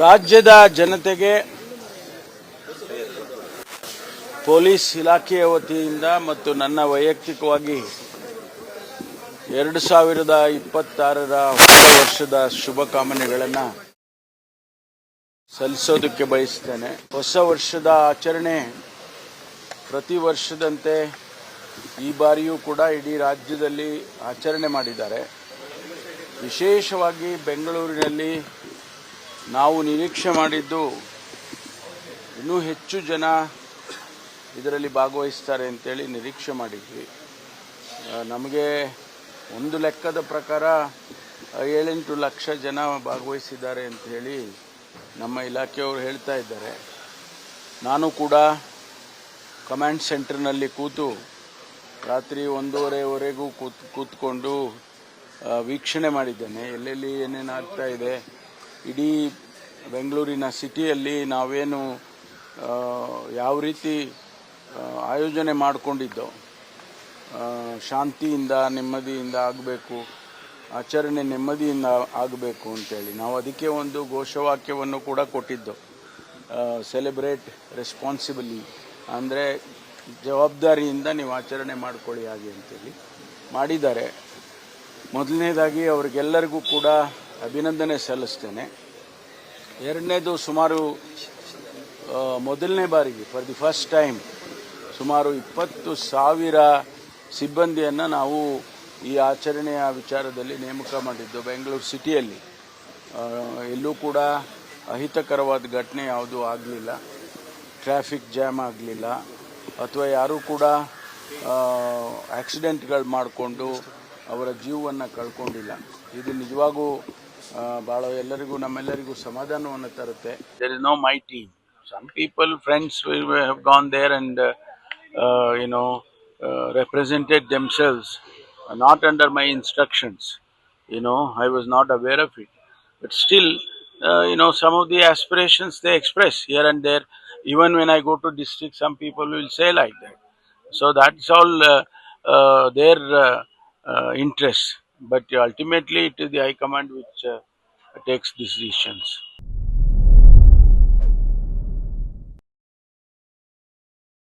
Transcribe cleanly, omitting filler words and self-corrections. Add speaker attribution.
Speaker 1: ರಾಜ್ಯದ ಜನತೆಗೆ ಪೊಲೀಸ್ ಇಲಾಖೆಯ ವತಿಯಿಂದ ಮತ್ತು ನನ್ನ ವೈಯಕ್ತಿಕವಾಗಿ 2026ರ ಹೊಸ ವರ್ಷದ ಶುಭಕಾಮನೆಗಳನ್ನು ಸಲ್ಲಿಸೋದಕ್ಕೆ ಬಯಸ್ತೇನೆ. ಹೊಸ ವರ್ಷದ ಆಚರಣೆ ಪ್ರತಿ ವರ್ಷದಂತೆ ಈ ಬಾರಿಯೂ ಕೂಡ ಇಡೀ ರಾಜ್ಯದಲ್ಲಿ ಆಚರಣೆ ಮಾಡಿದ್ದಾರೆ. ವಿಶೇಷವಾಗಿ ಬೆಂಗಳೂರಿನಲ್ಲಿ ನಾವು ನಿರೀಕ್ಷೆ ಮಾಡಿದ್ದು ಇನ್ನೂ ಹೆಚ್ಚು ಜನ ಇದರಲ್ಲಿ ಭಾಗವಹಿಸ್ತಾರೆ ಅಂತೇಳಿ ನಿರೀಕ್ಷೆ ಮಾಡಿದ್ವಿ. ನಮಗೆ ಒಂದು ಲೆಕ್ಕದ ಪ್ರಕಾರ 7-8 ಲಕ್ಷ ಜನ ಭಾಗವಹಿಸಿದ್ದಾರೆ ಅಂತ ಹೇಳಿ ನಮ್ಮ ಇಲಾಖೆಯವರು ಹೇಳ್ತಾ ಇದ್ದಾರೆ. ನಾನು ಕೂಡ ಕಮಾಂಡ್ ಸೆಂಟರ್ನಲ್ಲಿ ಕೂತು ರಾತ್ರಿ 1:30ವರೆಗೂ ಕೂತ್ಕೊಂಡು ವೀಕ್ಷಣೆ ಮಾಡಿದ್ದೇನೆ. ಎಲ್ಲೆಲ್ಲಿ ಏನೇನು ಆಗ್ತಾ ಇದೆ, ಇಡೀ ಬೆಂಗಳೂರಿನ ಸಿಟಿಯಲ್ಲಿ ನಾವೇನು ಯಾವ ರೀತಿ ಆಯೋಜನೆ ಮಾಡಿಕೊಂಡಿದ್ದೋ ಶಾಂತಿಯಿಂದ ನೆಮ್ಮದಿಯಿಂದ ಆಗಬೇಕು, ಆಚರಣೆ ನೆಮ್ಮದಿಯಿಂದ ಆಗಬೇಕು ಅಂತೇಳಿ ನಾವು ಅದಕ್ಕೆ ಒಂದು ಘೋಷವಾಕ್ಯವನ್ನು ಕೂಡ ಕೊಟ್ಟಿದ್ದು. ಸೆಲೆಬ್ರೇಟ್ ರೆಸ್ಪಾನ್ಸಿಬಲಿ, ಅಂದರೆ ಜವಾಬ್ದಾರಿಯಿಂದ ನೀವು ಆಚರಣೆ ಮಾಡ್ಕೊಳ್ಳಿ ಹಾಗೆ ಅಂತೇಳಿ ಮಾಡಿದ್ದಾರೆ. ಮೊದಲನೇದಾಗಿ ಅವರಿಗೆಲ್ಲರಿಗೂ ಕೂಡ ಅಭಿನಂದನೆ ಸಲ್ಲಿಸ್ತೇನೆ. ಎರಡನೇದು, ಸುಮಾರು ಮೊದಲನೇ ಬಾರಿಗೆ ಫಾರ್ ದಿ ಫಸ್ಟ್ ಟೈಮ್ ಸುಮಾರು 20,000 ಸಿಬ್ಬಂದಿಯನ್ನು ನಾವು ಈ ಆಚರಣೆಯ ವಿಚಾರದಲ್ಲಿ ನೇಮಕ ಮಾಡಿದ್ದು. ಬೆಂಗಳೂರು ಸಿಟಿಯಲ್ಲಿ ಎಲ್ಲೂ ಕೂಡ ಅಹಿತಕರವಾದ ಘಟನೆ ಯಾವುದೂ ಆಗಲಿಲ್ಲ, ಟ್ರಾಫಿಕ್ ಜಾಮ್ ಆಗಲಿಲ್ಲ, ಅಥವಾ ಯಾರೂ ಕೂಡ ಆಕ್ಸಿಡೆಂಟ್ಗಳು ಮಾಡಿಕೊಂಡು ಅವರ ಜೀವವನ್ನು ಕಳ್ಕೊಂಡಿಲ್ಲ. ಇದು ನಿಜವಾಗೂ ಭಾಳ ಎಲ್ಲರಿಗೂ ನಮ್ಮೆಲ್ಲರಿಗೂ ಸಮಾಧಾನವನ್ನು ತರುತ್ತೆ. There is no my team. Some people, friends have gone there and represented themselves not under my instructions. I was not aware of it, but still some of the aspirations they express here and there. Even when I go to district, some people will say like that. So that's all their interest, but ultimately it is the high command which takes decisions.